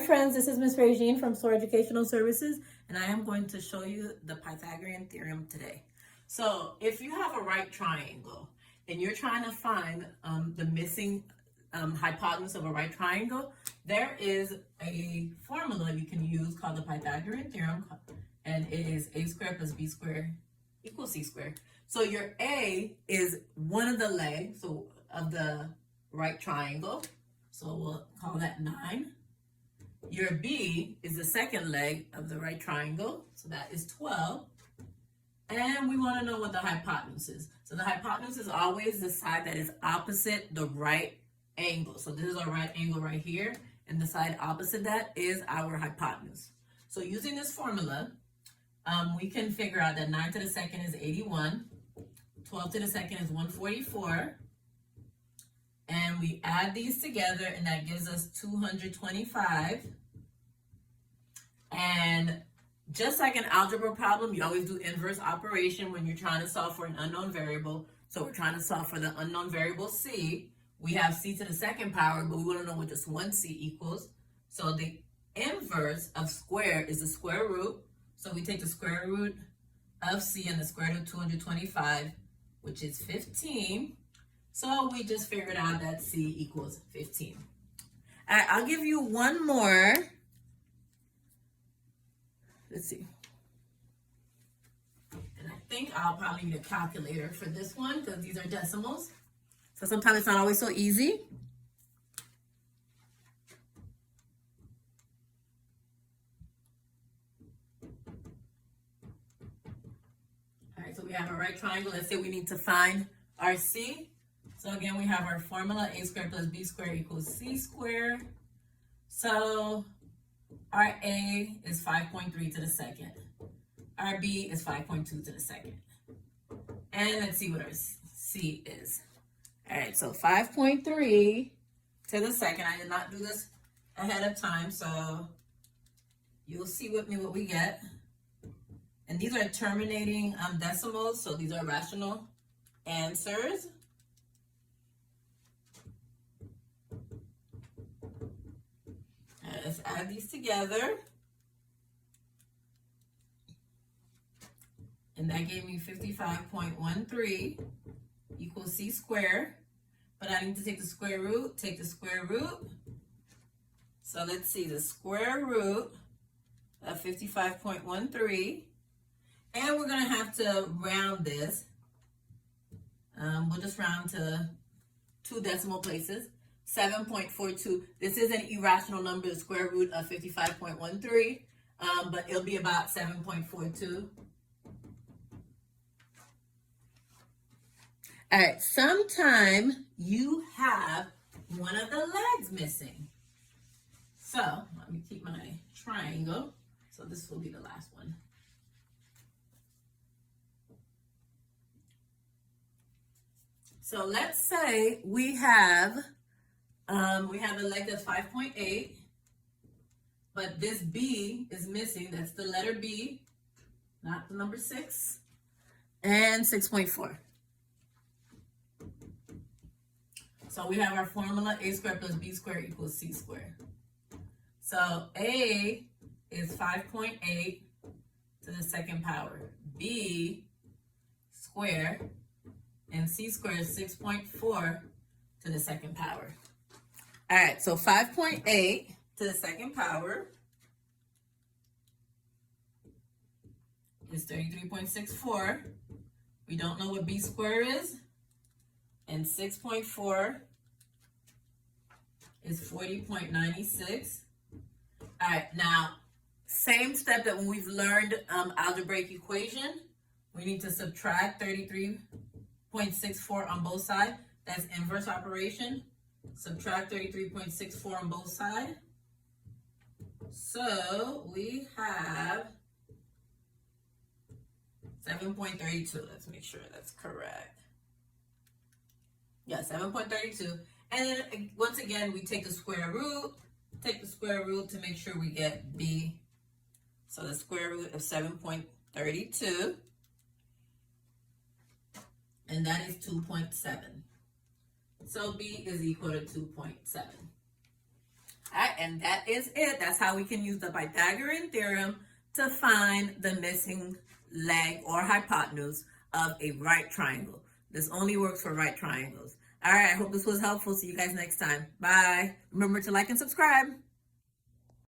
friends, this is Ms. Regine from SOAR Educational Services, and I am going to show you the Pythagorean theorem today. So if you have a right triangle and you're trying to find the missing hypotenuse of a right triangle, there is a formula you can use called the Pythagorean theorem, and it is a squared plus b squared equals c squared. So your a is one of the legs of the right triangle, so we'll call that 9. Your b is the second leg of the right triangle, so that is 12. And we want to know what the hypotenuse is. So the hypotenuse is always the side that is opposite the right angle. So this is our right angle right here, and the side opposite that is our hypotenuse. So using this formula, we can figure out that 9 to the second is 81, 12 to the second is 144, and we add these together, and that gives us 225. And just like an algebra problem, you always do inverse operation when you're trying to solve for an unknown variable. So we're trying to solve for the unknown variable c. We have c to the second power, but we want to know what this 1c equals. So the inverse of square is the square root. So we take the square root of c and the square root of 225, which is 15. So we just figured out that c equals 15. All right, I'll give you one more. Let's see. And I think I'll probably need a calculator for this one because these are decimals. So sometimes it's not always so easy. All right, so we have a right triangle. Let's say we need to find our c. So again, we have our formula, a squared plus b squared equals c squared. So our a is 5.3 to the second. Our b is 5.2 to the second. And let's see what our c is. All right, so 5.3 to the second. I did not do this ahead of time, so you'll see with me what we get. And these are terminating decimals, so these are rational answers. Let's add these together. And that gave me 55.13 equals c squared. But I need to take the square root, So let's see, the square root of 55.13. And we're going to have to round this. We'll just round to 2 decimal places. 7.42. This is an irrational number, the square root of 55.13, but it'll be about 7.42. All right, sometime you have one of the legs missing. So let me keep my triangle. So this will be the last one. So let's say we have a leg that's 5.8, but this b is missing. That's the letter b, not the number 6, and 6.4. So we have our formula, a squared plus b squared equals c squared. So a is 5.8 to the second power, b squared, and c squared is 6.4 to the second power. All right, so 5.8 to the second power is 33.64. We don't know what b squared is. And 6.4 is 40.96. All right, now, same step that when we've learned algebraic equation, we need to subtract 33.64 on both sides. That's inverse operation. Subtract 33.64 on both sides. So we have 7.32. Let's make sure that's correct. Yeah, 7.32. And then once again, we take the square root to make sure we get b. So the square root of 7.32. And that is 2.7. So b is equal to 2.7. All right, and that is it. That's how we can use the Pythagorean theorem to find the missing leg or hypotenuse of a right triangle. This only works for right triangles. All right, I hope this was helpful. See you guys next time. Bye. Remember to like and subscribe.